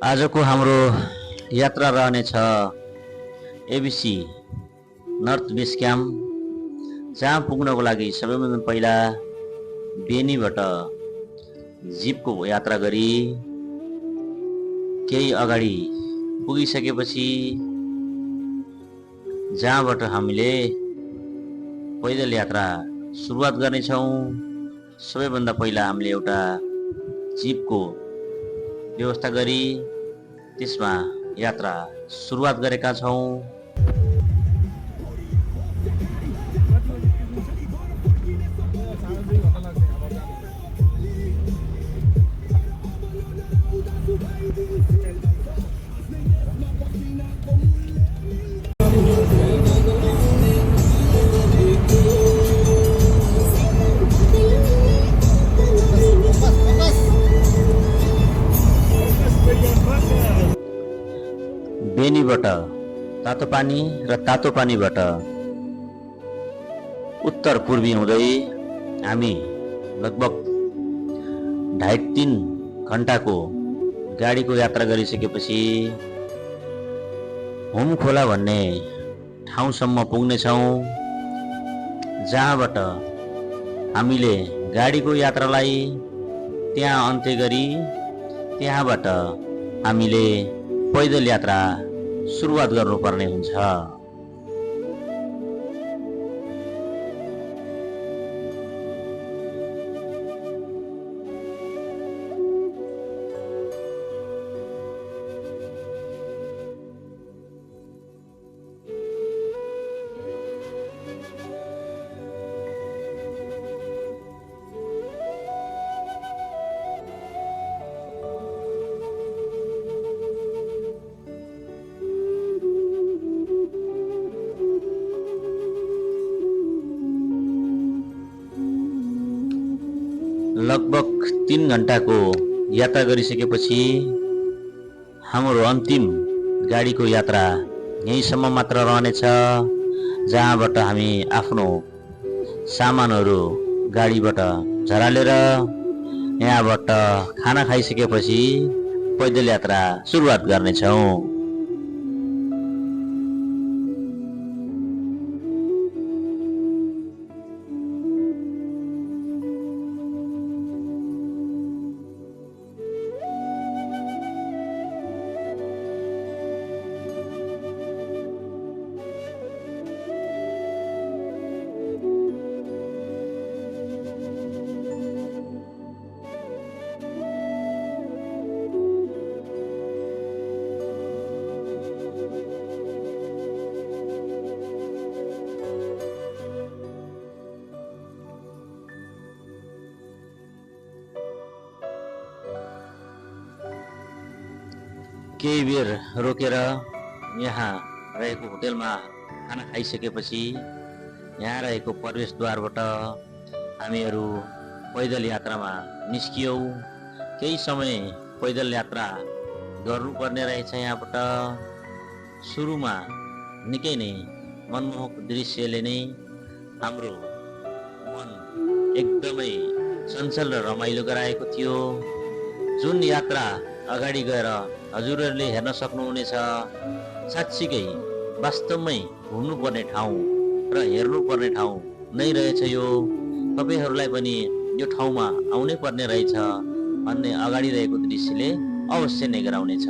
आजको हाम्रो यात्रा रहनेछ एबिसी नर्थ बेस क्याम्प, जहाँ पुग्नको लागि सबैभन्दा पहिला बेनीबाट जिपको यात्रा गरी केही अगाडि पुगिसकेपछि जहाँबाट हामीले पैदल यात्रा सुरुवात गर्नेछौँ। सबैभन्दा पहिला हामीले एउटा जिपको व्यवस्था गरी त्यसमा यात्रा सुरुवात गरेका छौँ। बेनीबाट तातो पानी र तातो पानीबाट उत्तर पूर्वी हुँदै हामी लगभग 2.5-3 घण्टाको गाडीको यात्रा गरिसकेपछि हुम खोला भन्ने ठाउँसम्म पुग्नेछौँ, जहाँबाट हामीले गाडीको यात्रालाई त्यहाँ अन्त्य गरी त्यहाँबाट हामीले पैदल यात्रा सुरुवात गर्नुपर्ने हुन्छ। लगभग 3 घण्टाको यात्रा गरिसकेपछि हाम्रो अन्तिम गाडीको यात्रा यहीँसम्म मात्र रहनेछ, जहाँबाट हामी आफ्नो सामानहरू गाडीबाट झरालेर यहाँबाट खाना खाइसकेपछि पैदल यात्रा सुरुवात गर्नेछौँ। केही बेर रोकेर यहाँ रहेको होटेलमा खाना खाइसकेपछि यहाँ रहेको प्रवेशद्वारबाट हामीहरू पैदल यात्रामा निस्कियौँ। केही समय पैदल यात्रा गर्नुपर्ने रहेछ। यहाँबाट सुरुमा निकै नै मनमोहक दृश्यले नै हाम्रो मन एकदमै चञ्चल र रमाइलो गराएको थियो। जुन यात्रा अगाडि गएर हजुरहरूले हेर्न सक्नुहुनेछ, साँच्चीकै वास्तवमै घुम्नुपर्ने ठाउँ र हेर्नुपर्ने ठाउँ नै रहेछ यो। तपाईँहरूलाई पनि यो ठाउँमा आउनै पर्ने रहेछ भन्ने अगाडि रहेको दृश्यले अवश्य नै गराउनेछ।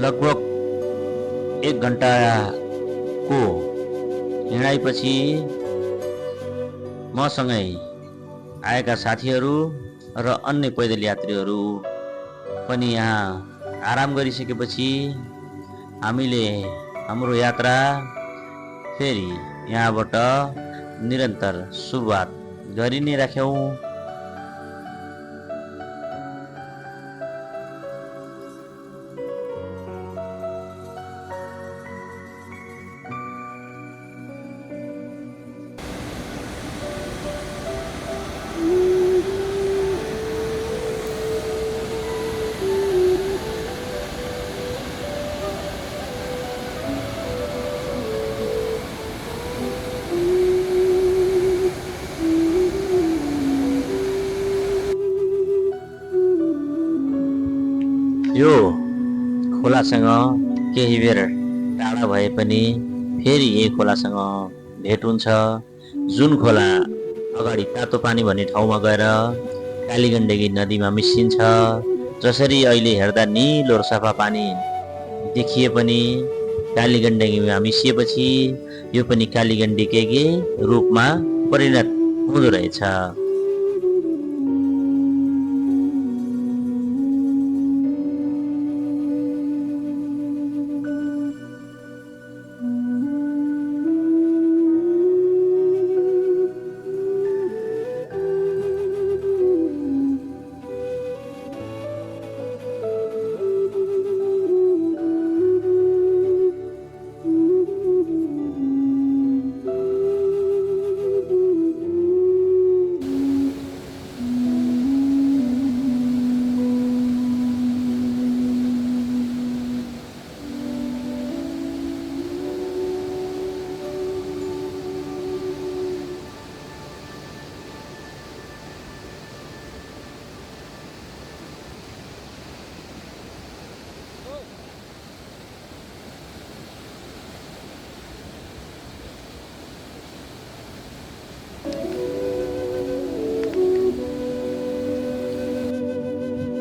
लगभग 1 घन्टाको हिँडाइपछि मसँगै आएका साथीहरू र अन्य पैदल यात्रीहरू पनि यहाँ आराम गरिसकेपछि हामीले हाम्रो यात्रा फेरि यहाँबाट निरन्तर सुरुवात गरि नै राख्यौँ। यो खोलासँग केही बेर टाढा भए पनि फेरि यही खोलासँग भेट हुन्छ, जुन खोला अगाडि तातो पानी भन्ने ठाउँमा गएर कालीगण्डकी नदीमा मिसिन्छ। जसरी अहिले हेर्दा निलो र सफा पानी देखिए पनि कालीगण्डकीमा मिसिएपछि यो पनि कालीगण्डकीकै रूपमा परिणत हुँदो रहेछ।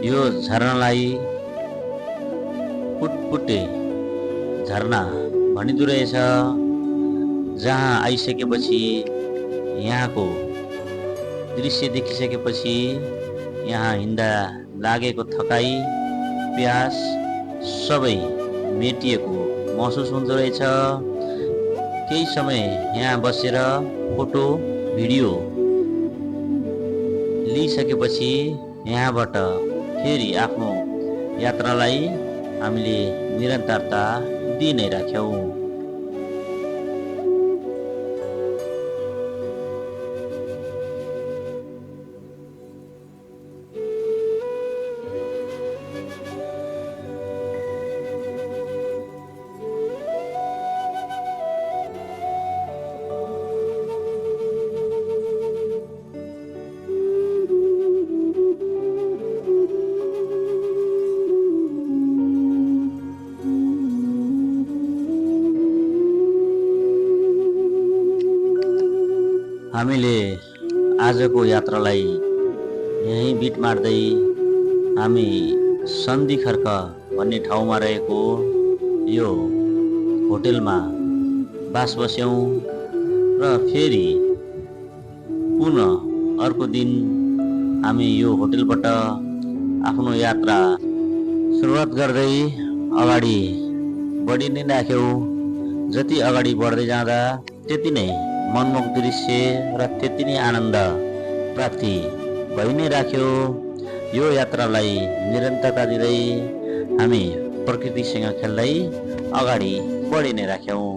यो झरनालाई पुटपुटे झरना भनिँदो रहेछ, जहाँ आइसकेपछि यहाँको दृश्य देखिसकेपछि यहाँ हिँड्दा लागेको थकाइ प्यास सबै मेटिएको महसुस हुँदो रहेछ। केही समय यहाँ बसेर फोटो भिडियो लिइसकेपछि यहाँबाट फेरि आफ्नो यात्रालाई हामीले निरन्तरता दिइ नै राख्यौँ। हामीले आजको यात्रालाई यहीँ बिट मार्दै हामी सन्धि खर्क भन्ने ठाउँमा रहेको यो होटेलमा बास बस्यौँ र फेरि पुनः अर्को दिन हामी यो होटेलबाट आफ्नो यात्रा सुरुवात गर्दै अगाडि बढी नै राख्यौँ। जति अगाडि बढ्दै जाँदा त्यति नै मनमोहक दृश्य र त्यति नै आनन्द प्राप्ति भइ नै राख्यो। यो यात्रालाई निरन्तरता दिँदै हामी प्रकृतिसँग खेल्दै अगाडि बढी नै राख्यौँ।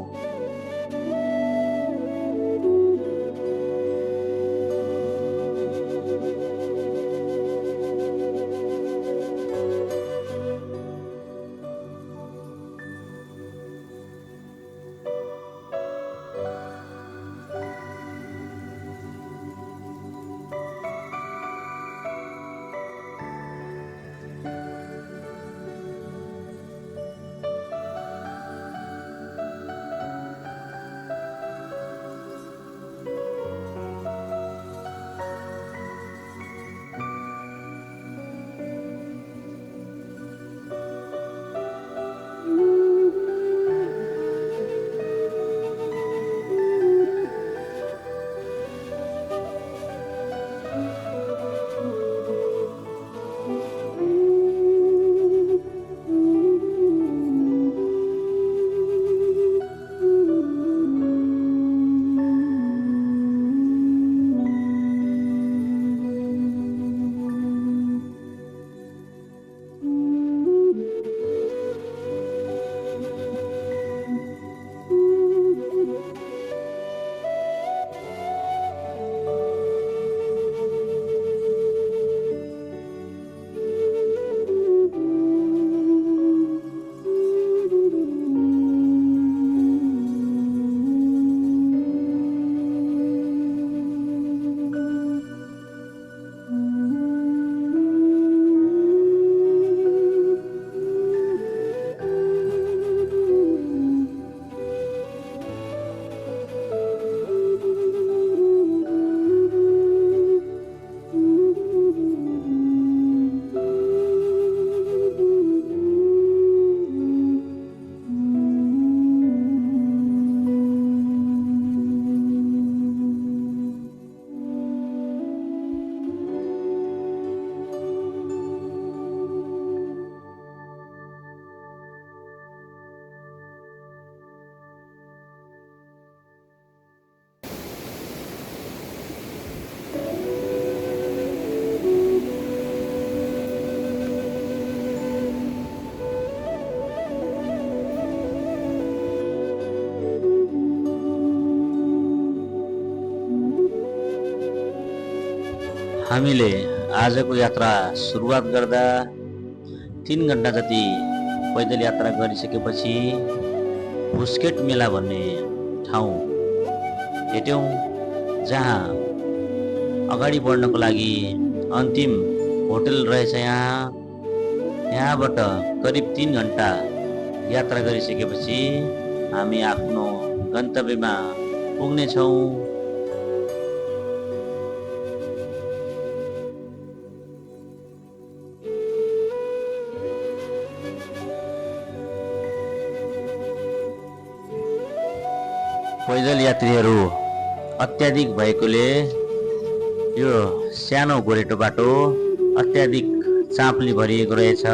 हामीले आजको यात्रा सुरुवात गर्दा 3 घण्टा जति पैदल यात्रा गरिसकेपछि पुस्केट मेला भन्ने ठाउँ भेट्यौँ, जहाँ अगाडि बढ्नको लागि अन्तिम होटल रहेछ। यहाँबाट करिब 3 घण्टा यात्रा गरिसकेपछि हामी आफ्नो गन्तव्यमा पुग्नेछौँ। पैदल यात्रीहरू अत्याधिक भएकोले यो सानो गोरेटो बाटो अत्याधिक चापले भरिएको रहेछ।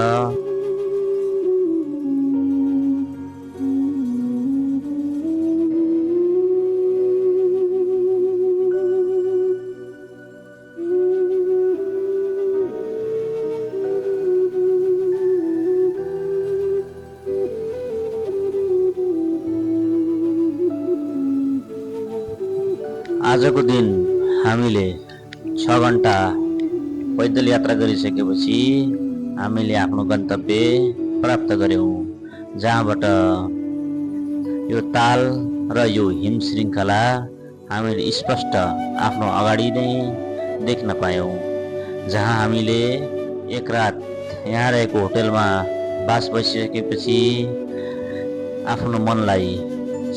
आजको दिन हामीले 6 घण्टा पैदल यात्रा गरिसकेपछि हामीले आफ्नो गन्तव्य प्राप्त गर्यौँ, जहाँबाट यो ताल र यो हिम श्रृङ्खला हामीले स्पष्ट आफ्नो अगाडि नै देख्न पायौँ। जहाँ हामीले एक रात यहाँ रहेको होटलमा बास बसिसकेपछि आफ्नो मनलाई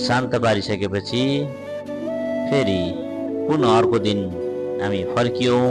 शान्त पारिसकेपछि फेरि पुनः अर्को दिन हामी फर्कियौँ।